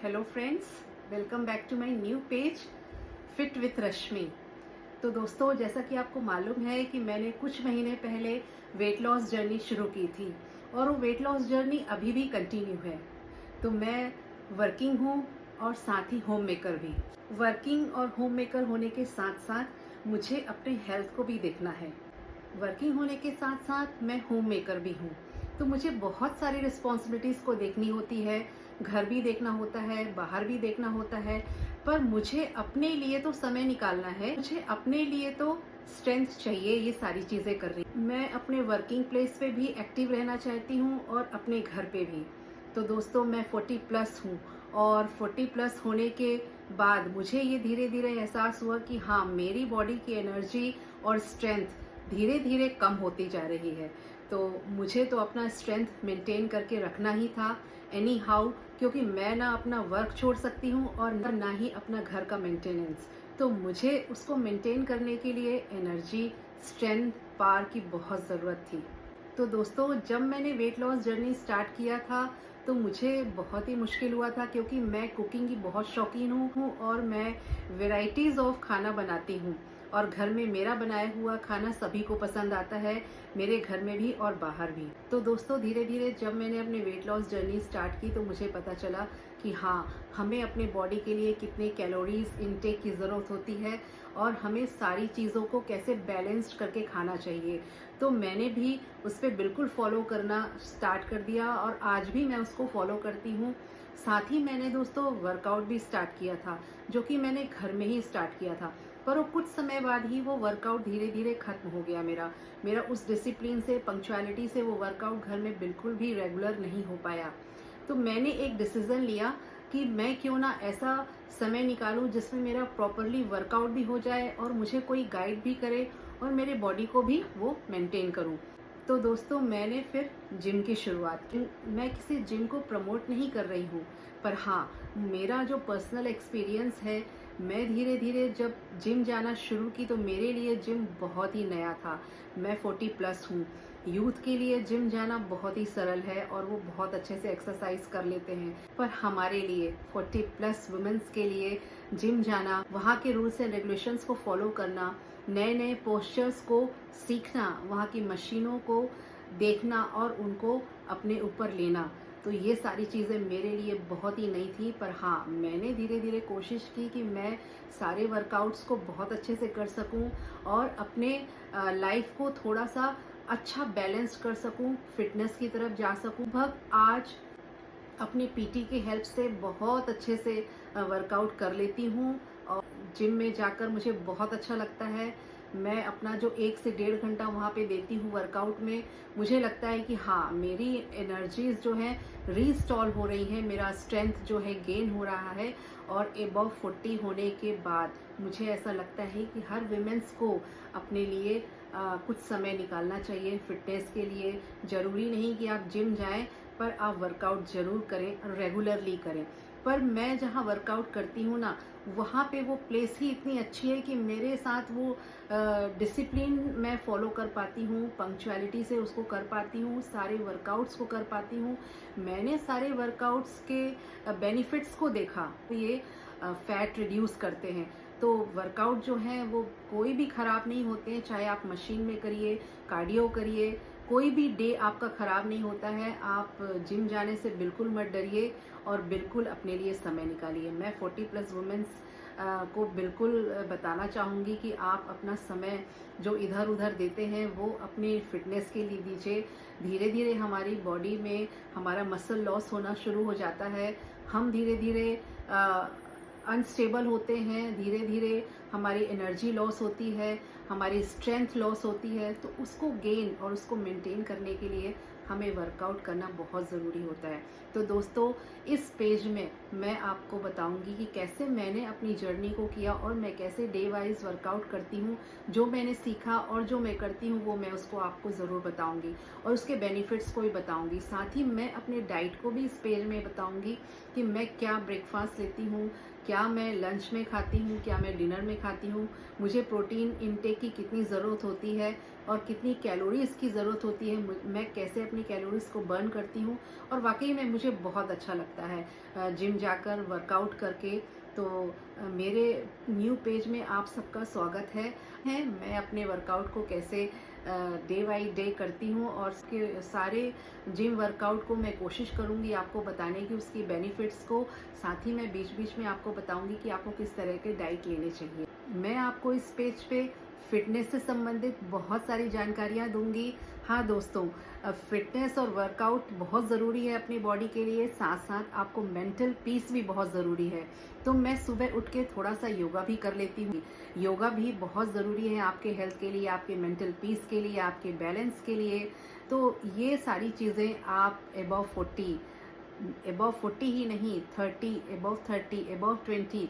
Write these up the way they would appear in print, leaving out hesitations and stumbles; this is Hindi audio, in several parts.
Hello friends, welcome back to my new page fit with Rashmi. तो दोस्तों, जैसा कि आपको मालूम है कि मैंने कुछ महीने पहले वेट लॉस जर्नी शुरू की थी और वो वेट लॉस जर्नी अभी भी कंटिन्यू है। तो मैं वर्किंग हूँ और साथ ही होम मेकर भी। वर्किंग और होम मेकर होने के साथ साथ मुझे अपने हेल्थ को भी देखना है। वर्किंग होने के साथ साथ मैं होम मेकर भी हूँ, तो मुझे बहुत सारी रिस्पॉन्सिबिलिटीज़ को देखनी होती है। घर भी देखना होता है, बाहर भी देखना होता है, पर मुझे अपने लिए तो समय निकालना है। मुझे अपने लिए तो स्ट्रेंथ चाहिए ये सारी चीज़ें कर रही। मैं अपने वर्किंग प्लेस पे भी एक्टिव रहना चाहती हूँ और अपने घर पे भी। तो दोस्तों, मैं 40 प्लस हूँ और 40 प्लस होने के बाद मुझे ये धीरे धीरे एहसास हुआ कि हाँ, मेरी बॉडी की एनर्जी और स्ट्रेंथ धीरे धीरे कम होती जा रही है। तो मुझे तो अपना स्ट्रेंथ मेंटेन करके रखना ही था एनी हाउ, क्योंकि मैं ना अपना वर्क छोड़ सकती हूँ और ना ही अपना घर का मेंटेनेंस। तो मुझे उसको मेंटेन करने के लिए एनर्जी, स्ट्रेंथ, पावर की बहुत ज़रूरत थी। तो दोस्तों, जब मैंने वेट लॉस जर्नी स्टार्ट किया था तो मुझे बहुत ही मुश्किल हुआ था, क्योंकि मैं कुकिंग की बहुत शौकीन हूँ और मैं वेराइटीज़ ऑफ खाना बनाती हूँ और घर में मेरा बनाया हुआ खाना सभी को पसंद आता है, मेरे घर में भी और बाहर भी। तो दोस्तों, धीरे धीरे जब मैंने अपने वेट लॉस जर्नी स्टार्ट की तो मुझे पता चला कि हाँ, हमें अपने बॉडी के लिए कितने कैलोरीज इनटेक की ज़रूरत होती है और हमें सारी चीज़ों को कैसे बैलेंस्ड करके खाना चाहिए। तो मैंने भी उस पर बिल्कुल फॉलो करना स्टार्ट कर दिया और आज भी मैं उसको फॉलो करती हूँ। साथ ही मैंने दोस्तों वर्कआउट भी स्टार्ट किया था, जो कि मैंने घर में ही स्टार्ट किया था, पर वो कुछ समय बाद ही वो वर्कआउट धीरे धीरे खत्म हो गया। मेरा उस डिसिप्लिन से, पंक्चुअलिटी से वो वर्कआउट घर में बिल्कुल भी रेगुलर नहीं हो पाया। तो मैंने एक डिसीजन लिया कि मैं क्यों ना ऐसा समय निकालूं जिसमें मेरा प्रॉपरली वर्कआउट भी हो जाए और मुझे कोई गाइड भी करे और मेरे बॉडी को भी वो मेंटेन करूं। तो दोस्तों, मैंने फिर जिम की शुरुआत की। मैं किसी जिम को प्रमोट नहीं कर रही हूँ, पर हाँ, मेरा जो पर्सनल एक्सपीरियंस है, मैं धीरे धीरे जब जिम जाना शुरू की तो मेरे लिए जिम बहुत ही नया था। मैं 40 प्लस हूँ। यूथ के लिए जिम जाना बहुत ही सरल है और वो बहुत अच्छे से एक्सरसाइज कर लेते हैं, पर हमारे लिए 40 प्लस वुमेन्स के लिए जिम जाना, वहाँ के रूल्स एंड रेगुलेशंस को फॉलो करना, नए नए पोस्चर्स को सीखना, वहाँ की मशीनों को देखना और उनको अपने ऊपर लेना, तो ये सारी चीज़ें मेरे लिए बहुत ही नई थी। पर हाँ, मैंने धीरे धीरे कोशिश की कि मैं सारे वर्कआउट्स को बहुत अच्छे से कर सकूं और अपने लाइफ को थोड़ा सा अच्छा बैलेंस कर सकूं, फिटनेस की तरफ जा सकूं। आज अपने पीटी की हेल्प से बहुत अच्छे से वर्कआउट कर लेती हूँ और जिम में जाकर मुझे बहुत अच्छा लगता है। मैं अपना जो 1 से 1.5 घंटा वहाँ पे देती हूँ वर्कआउट में, मुझे लगता है कि हाँ, मेरी एनर्जीज जो है रीस्टॉल हो रही है, मेरा स्ट्रेंथ जो है गेन हो रहा है। और अबव 40 होने के बाद मुझे ऐसा लगता है कि हर विमेंस को अपने लिए कुछ समय निकालना चाहिए फिटनेस के लिए। ज़रूरी नहीं कि आप जिम जाएं, पर आप वर्कआउट ज़रूर करें, रेगुलरली करें। पर मैं जहाँ वर्कआउट करती हूँ ना, वहाँ पे वो प्लेस ही इतनी अच्छी है कि मेरे साथ वो डिसिप्लिन मैं फॉलो कर पाती हूँ, पंक्चुअलिटी से उसको कर पाती हूँ, सारे वर्कआउट्स को कर पाती हूँ। मैंने सारे वर्कआउट्स के बेनिफिट्स को देखा। ये फैट रिड्यूस करते हैं, तो वर्कआउट जो है वो कोई भी ख़राब नहीं होते हैं। चाहे आप मशीन में करिए, कार्डियो करिए, कोई भी डे आपका ख़राब नहीं होता है। आप जिम जाने से बिल्कुल मत डरिए और बिल्कुल अपने लिए समय निकालिए। मैं 40 प्लस वुमेन्स को बिल्कुल बताना चाहूँगी कि आप अपना समय जो इधर उधर देते हैं वो अपनी फिटनेस के लिए दीजिए। धीरे धीरे हमारी बॉडी में हमारा मसल लॉस होना शुरू हो जाता है। हम धीरे धीरे अनस्टेबल होते हैं, धीरे धीरे हमारी एनर्जी लॉस होती है, हमारी स्ट्रेंथ लॉस होती है। तो उसको गेन और उसको मेंटेन करने के लिए हमें वर्कआउट करना बहुत ज़रूरी होता है। तो दोस्तों, इस पेज में मैं आपको बताऊंगी कि कैसे मैंने अपनी जर्नी को किया और मैं कैसे डे वाइज वर्कआउट करती हूँ। जो मैंने सीखा और जो मैं करती हूँ वो मैं उसको आपको ज़रूर बताऊंगी और उसके बेनिफिट्स को भी बताऊंगी। साथ ही मैं अपने डाइट को भी इस पेज में बताऊंगी कि मैं क्या ब्रेकफास्ट लेती हूँ, क्या मैं लंच में खाती हूँ, क्या मैं डिनर में खाती हूँ, मुझे प्रोटीन इनटेक की कितनी ज़रूरत होती है और कितनी कैलोरीज़ की ज़रूरत होती है, मैं कैसे अपनी कैलोरीज़ को बर्न करती हूँ। और वाकई में मुझे बहुत अच्छा लगता है जिम जाकर वर्कआउट करके। तो मेरे न्यू पेज में आप सबका स्वागत है। मैं अपने वर्कआउट को कैसे डे बाई डे करती हूँ और उसके सारे जिम वर्कआउट को मैं कोशिश करूँगी आपको बताने की, उसकी बेनिफिट्स को। साथ ही मैं बीच बीच में आपको बताऊँगी कि आपको किस तरह के डाइट लेने चाहिए। मैं आपको इस पेज पे फिटनेस से संबंधित बहुत सारी जानकारियाँ दूंगी। हाँ दोस्तों, फिटनेस और वर्कआउट बहुत ज़रूरी है अपनी बॉडी के लिए, साथ साथ आपको मेंटल पीस भी बहुत ज़रूरी है। तो मैं सुबह उठ के थोड़ा सा योगा भी कर लेती हूँ। योगा भी बहुत ज़रूरी है आपके हेल्थ के लिए, आपके मेंटल पीस के लिए, आपके बैलेंस के लिए। तो ये सारी चीज़ें आप अबव 40 ही नहीं, 30, अबव 30, अबव 20,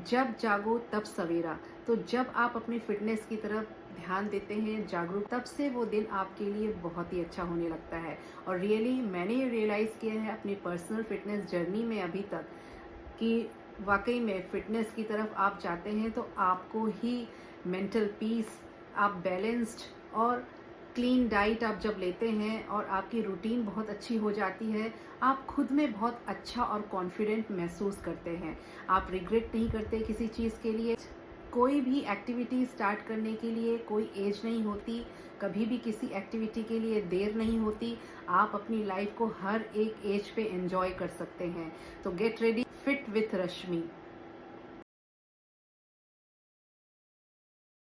जब जागो तब सवेरा। तो जब आप अपनी फिटनेस की तरफ ध्यान देते हैं, जागरूक, तब से वो दिन आपके लिए बहुत ही अच्छा होने लगता है। और रियली मैंने ये रियलाइज़ किया है अपनी पर्सनल फिटनेस जर्नी में अभी तक कि वाकई में फिटनेस की तरफ आप जाते हैं तो आपको ही मेंटल पीस, आप बैलेंस्ड और क्लीन डाइट आप जब लेते हैं और आपकी रूटीन बहुत अच्छी हो जाती है, आप खुद में बहुत अच्छा और कॉन्फिडेंट महसूस करते हैं। आप रिग्रेट नहीं करते किसी चीज़ के लिए। कोई भी एक्टिविटी स्टार्ट करने के लिए कोई एज नहीं होती, कभी भी किसी एक्टिविटी के लिए देर नहीं होती। आप अपनी लाइफ को हर एक एज पे एंजॉय कर सकते हैं। तो get ready fit with Rashmi.